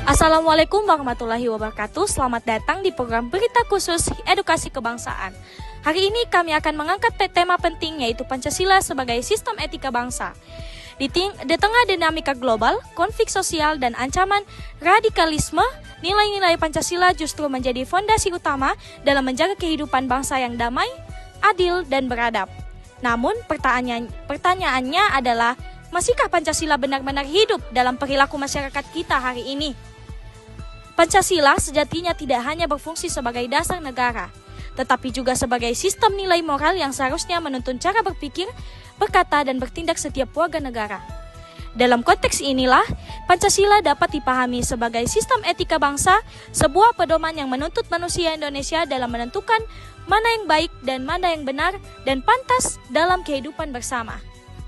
Assalamualaikum warahmatullahi wabarakatuh. Selamat datang di program Berita Khusus Edukasi Kebangsaan. Hari ini kami akan mengangkat tema penting, yaitu Pancasila sebagai sistem etika bangsa. Di tengah dinamika global, konflik sosial, dan ancaman radikalisme, nilai-nilai Pancasila justru menjadi fondasi utama dalam menjaga kehidupan bangsa yang damai, adil, dan beradab. Namun, pertanyaannya adalah, masihkah Pancasila benar-benar hidup dalam perilaku masyarakat kita hari ini? Pancasila sejatinya tidak hanya berfungsi sebagai dasar negara, tetapi juga sebagai sistem nilai moral yang seharusnya menuntun cara berpikir, berkata, dan bertindak setiap warga negara. Dalam konteks inilah, Pancasila dapat dipahami sebagai sistem etika bangsa, sebuah pedoman yang menuntut manusia Indonesia dalam menentukan mana yang baik dan mana yang benar dan pantas dalam kehidupan bersama.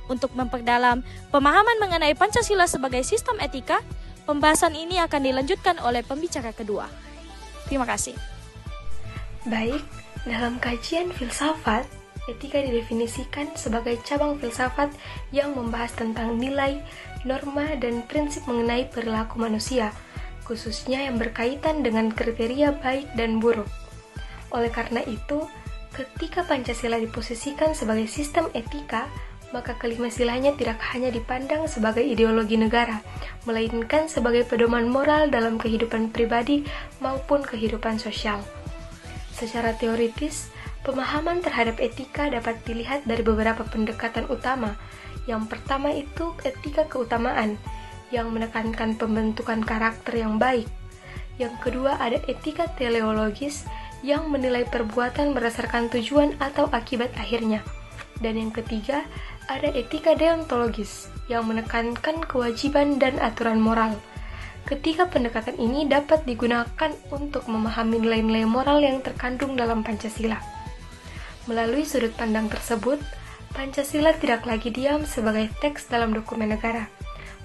Untuk memperdalam pemahaman mengenai Pancasila sebagai sistem etika, pembahasan ini akan dilanjutkan oleh pembicara kedua. Terima kasih. Baik, dalam kajian filsafat, etika didefinisikan sebagai cabang filsafat yang membahas tentang nilai, norma, dan prinsip mengenai perilaku manusia, khususnya yang berkaitan dengan kriteria baik dan buruk. Oleh karena itu, ketika Pancasila diposisikan sebagai sistem etika, maka kelima silanya tidak hanya dipandang sebagai ideologi negara, melainkan sebagai pedoman moral dalam kehidupan pribadi maupun kehidupan sosial. Secara teoritis, pemahaman terhadap etika dapat dilihat dari beberapa pendekatan utama. Yang pertama itu etika keutamaan, yang menekankan pembentukan karakter yang baik. Yang kedua ada etika teleologis, yang menilai perbuatan berdasarkan tujuan atau akibat akhirnya. Dan yang ketiga, ada etika deontologis yang menekankan kewajiban dan aturan moral. Ketiga pendekatan ini dapat digunakan untuk memahami nilai-nilai moral yang terkandung dalam Pancasila. Melalui sudut pandang tersebut, Pancasila tidak lagi diam sebagai teks dalam dokumen negara,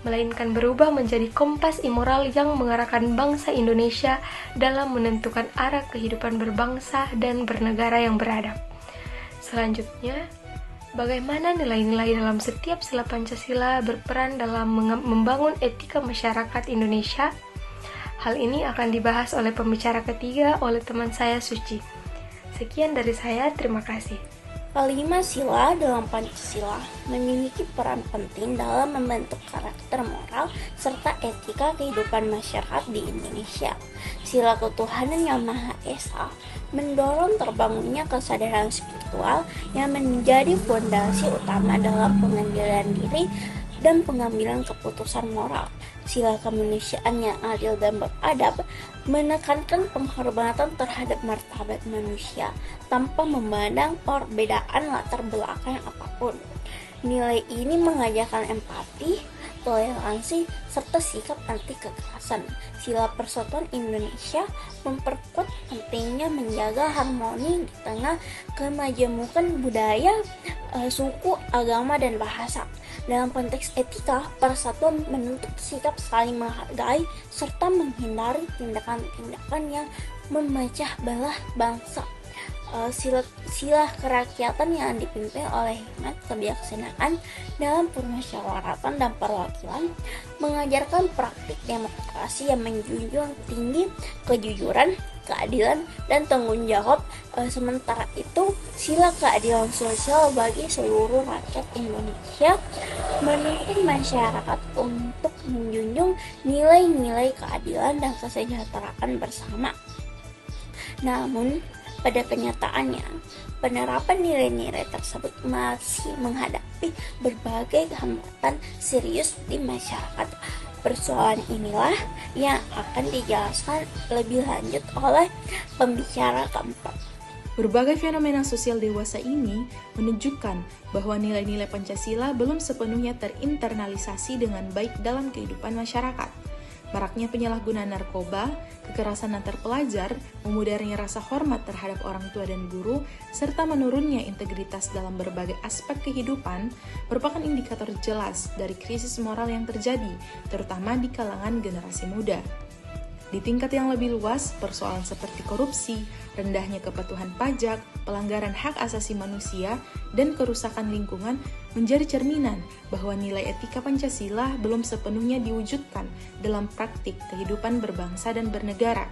melainkan berubah menjadi kompas imoral yang mengarahkan bangsa Indonesia dalam menentukan arah kehidupan berbangsa dan bernegara yang beradab. Selanjutnya, bagaimana nilai-nilai dalam setiap sila Pancasila berperan dalam membangun etika masyarakat Indonesia? Hal ini akan dibahas oleh pembicara ketiga oleh teman saya Suci. Sekian dari saya, terima kasih. Kelima sila dalam Pancasila memiliki peran penting dalam membentuk karakter moral serta etika kehidupan masyarakat di Indonesia. Sila ketuhanan yang Maha Esa mendorong terbangunnya kesadaran spiritual yang menjadi fondasi utama dalam pengendalian diri dan pengambilan keputusan moral. Sila kemanusiaan yang adil dan beradab menekankan penghormatan terhadap martabat manusia tanpa memandang perbedaan latar belakang apapun. Nilai ini mengajarkan empati, toleransi, serta sikap anti kekerasan. Sila Persatuan Indonesia memperkuat pentingnya menjaga harmoni di tengah kemajemukan budaya, suku, agama, dan bahasa. Dalam konteks etika, persatuan menuntut sikap saling menghargai serta menghindari tindakan-tindakan yang memecah belah bangsa. Sila kerakyatan yang dipimpin oleh hikmat kebijaksanaan dalam permusyawaratan dan perwakilan mengajarkan praktik demokrasi yang menjunjung tinggi kejujuran, keadilan, dan tanggung jawab. Sementara itu, sila keadilan sosial bagi seluruh rakyat Indonesia menuntut masyarakat untuk menjunjung nilai-nilai keadilan dan kesejahteraan bersama. Namun, pada kenyataannya, penerapan nilai-nilai tersebut masih menghadapi berbagai hambatan serius di masyarakat. Persoalan inilah yang akan dijelaskan lebih lanjut oleh pembicara keempat. Berbagai fenomena sosial dewasa ini menunjukkan bahwa nilai-nilai Pancasila belum sepenuhnya terinternalisasi dengan baik dalam kehidupan masyarakat. Maraknya penyalahgunaan narkoba, kekerasan antar pelajar, memudarnya rasa hormat terhadap orang tua dan guru, serta menurunnya integritas dalam berbagai aspek kehidupan merupakan indikator jelas dari krisis moral yang terjadi, terutama di kalangan generasi muda. Di tingkat yang lebih luas, persoalan seperti korupsi, rendahnya kepatuhan pajak, pelanggaran hak asasi manusia, dan kerusakan lingkungan menjadi cerminan bahwa nilai etika Pancasila belum sepenuhnya diwujudkan dalam praktik kehidupan berbangsa dan bernegara.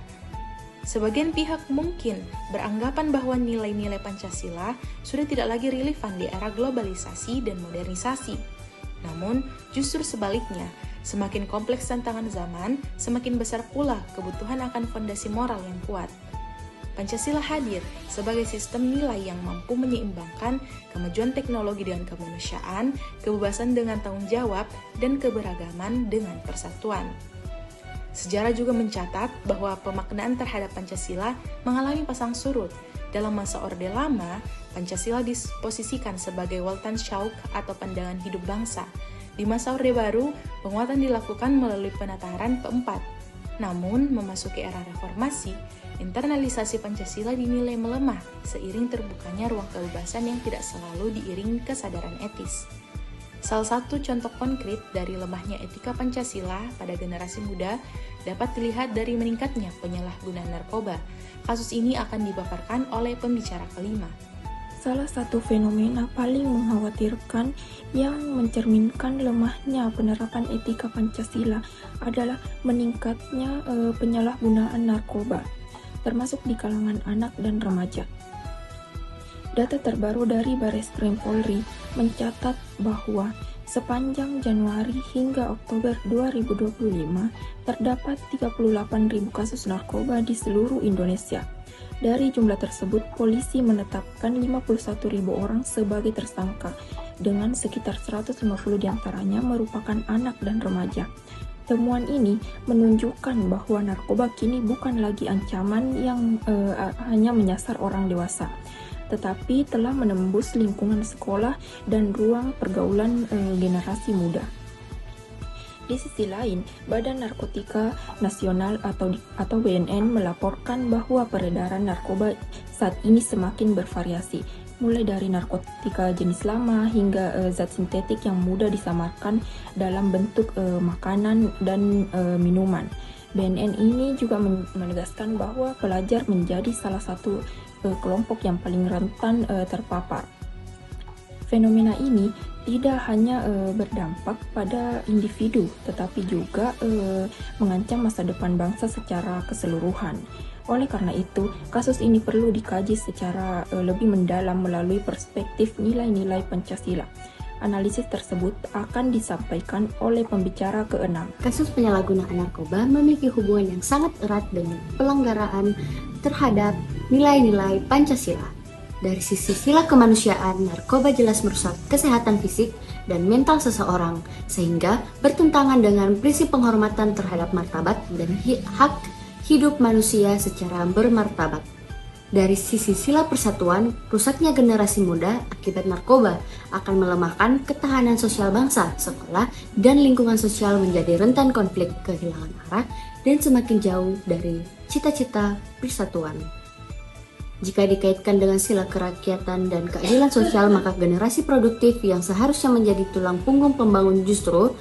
Sebagian pihak mungkin beranggapan bahwa nilai-nilai Pancasila sudah tidak lagi relevan di era globalisasi dan modernisasi. Namun, justru sebaliknya, semakin kompleks tantangan zaman, semakin besar pula kebutuhan akan fondasi moral yang kuat. Pancasila hadir sebagai sistem nilai yang mampu menyeimbangkan kemajuan teknologi dengan kemanusiaan, kebebasan dengan tanggung jawab, dan keberagaman dengan persatuan. Sejarah juga mencatat bahwa pemaknaan terhadap Pancasila mengalami pasang surut. Dalam masa Orde Lama, Pancasila disposisikan sebagai Weltanschauung atau pandangan hidup bangsa. Di masa Orde Baru, penguatan dilakukan melalui penataran keempat. Namun, memasuki era reformasi, internalisasi Pancasila dinilai melemah seiring terbukanya ruang kebebasan yang tidak selalu diiringi kesadaran etis. Salah satu contoh konkret dari lemahnya etika Pancasila pada generasi muda dapat dilihat dari meningkatnya penyalahgunaan narkoba. Kasus ini akan dipaparkan oleh pembicara kelima. Salah satu fenomena paling mengkhawatirkan yang mencerminkan lemahnya penerapan etika Pancasila adalah meningkatnya penyalahgunaan narkoba, termasuk di kalangan anak dan remaja. Data terbaru dari Bareskrim Polri mencatat bahwa sepanjang Januari hingga Oktober 2025 terdapat 38.000 kasus narkoba di seluruh Indonesia. Dari jumlah tersebut, polisi menetapkan 51.000 orang sebagai tersangka, dengan sekitar 150 diantaranya merupakan anak dan remaja. Temuan ini menunjukkan bahwa narkoba kini bukan lagi ancaman yang hanya menyasar orang dewasa, tetapi telah menembus lingkungan sekolah dan ruang pergaulan generasi muda. Di sisi lain, Badan Narkotika Nasional atau BNN melaporkan bahwa peredaran narkoba saat ini semakin bervariasi, mulai dari narkotika jenis lama hingga zat sintetik yang mudah disamarkan dalam bentuk makanan dan minuman. BNN ini juga menegaskan bahwa pelajar menjadi salah satu kelompok yang paling rentan terpapar. Fenomena ini tidak hanya berdampak pada individu, tetapi juga mengancam masa depan bangsa secara keseluruhan. Oleh karena itu, kasus ini perlu dikaji secara lebih mendalam melalui perspektif nilai-nilai Pancasila. Analisis tersebut akan disampaikan oleh pembicara ke-6. Kasus penyalahgunaan narkoba memiliki hubungan yang sangat erat dengan pelanggaran terhadap nilai-nilai Pancasila. Dari sisi sila kemanusiaan, narkoba jelas merusak kesehatan fisik dan mental seseorang, sehingga bertentangan dengan prinsip penghormatan terhadap martabat dan hak hidup manusia secara bermartabat. Dari sisi sila persatuan, rusaknya generasi muda akibat narkoba akan melemahkan ketahanan sosial bangsa, sekolah, dan lingkungan sosial menjadi rentan konflik, kehilangan arah, dan semakin jauh dari cita-cita persatuan. Jika dikaitkan dengan sila kerakyatan dan keadilan sosial, maka generasi produktif yang seharusnya menjadi tulang punggung pembangun justru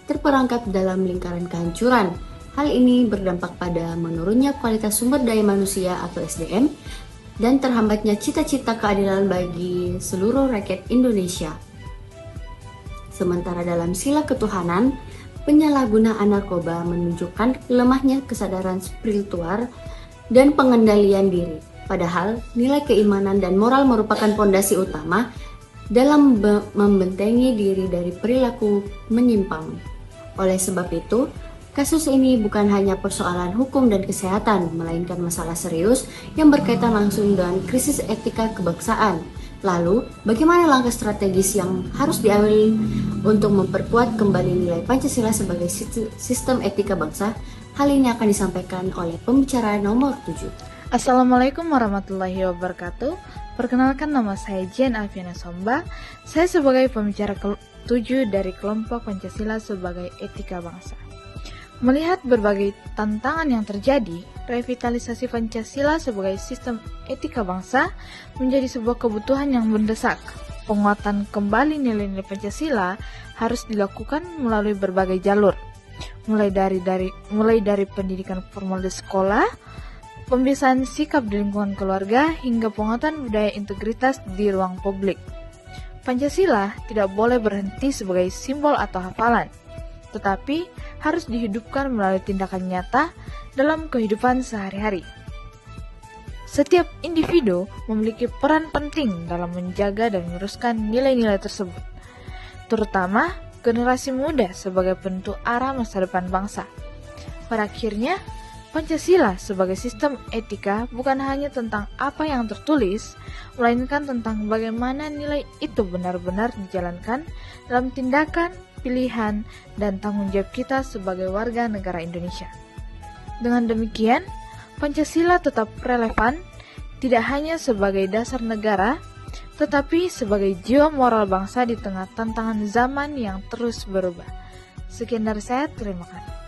terperangkap dalam lingkaran kehancuran. Hal ini berdampak pada menurunnya kualitas sumber daya manusia atau SDM dan terhambatnya cita-cita keadilan bagi seluruh rakyat Indonesia. Sementara dalam sila ketuhanan, penyalahgunaan narkoba menunjukkan lemahnya kesadaran spiritual dan pengendalian diri. Padahal, nilai keimanan dan moral merupakan fondasi utama dalam membentengi diri dari perilaku menyimpang. Oleh sebab itu, kasus ini bukan hanya persoalan hukum dan kesehatan, melainkan masalah serius yang berkaitan langsung dengan krisis etika kebangsaan. Lalu, bagaimana langkah strategis yang harus diambil untuk memperkuat kembali nilai Pancasila sebagai sistem etika bangsa? Hal ini akan disampaikan oleh pembicara nomor 7. Assalamualaikum warahmatullahi wabarakatuh. Perkenalkan, nama saya Jen Alfiana Somba. Saya sebagai pembicara ke-7 dari kelompok Pancasila sebagai etika bangsa. Melihat berbagai tantangan yang terjadi, revitalisasi Pancasila sebagai sistem etika bangsa menjadi sebuah kebutuhan yang mendesak. Penguatan kembali nilai-nilai Pancasila harus dilakukan melalui berbagai jalur, mulai dari pendidikan formal di sekolah, pembiasaan sikap di lingkungan keluarga, hingga penguatan budaya integritas di ruang publik. Pancasila tidak boleh berhenti sebagai simbol atau hafalan, tetapi harus dihidupkan melalui tindakan nyata dalam kehidupan sehari-hari. Setiap individu memiliki peran penting dalam menjaga dan meneruskan nilai-nilai tersebut, terutama generasi muda sebagai penentu arah masa depan bangsa. Pada akhirnya, Pancasila sebagai sistem etika bukan hanya tentang apa yang tertulis, melainkan tentang bagaimana nilai itu benar-benar dijalankan dalam tindakan, pilihan, dan tanggung jawab kita sebagai warga negara Indonesia. Dengan demikian, Pancasila tetap relevan tidak hanya sebagai dasar negara, tetapi sebagai jiwa moral bangsa di tengah tantangan zaman yang terus berubah. Sekian dari saya, terima kasih.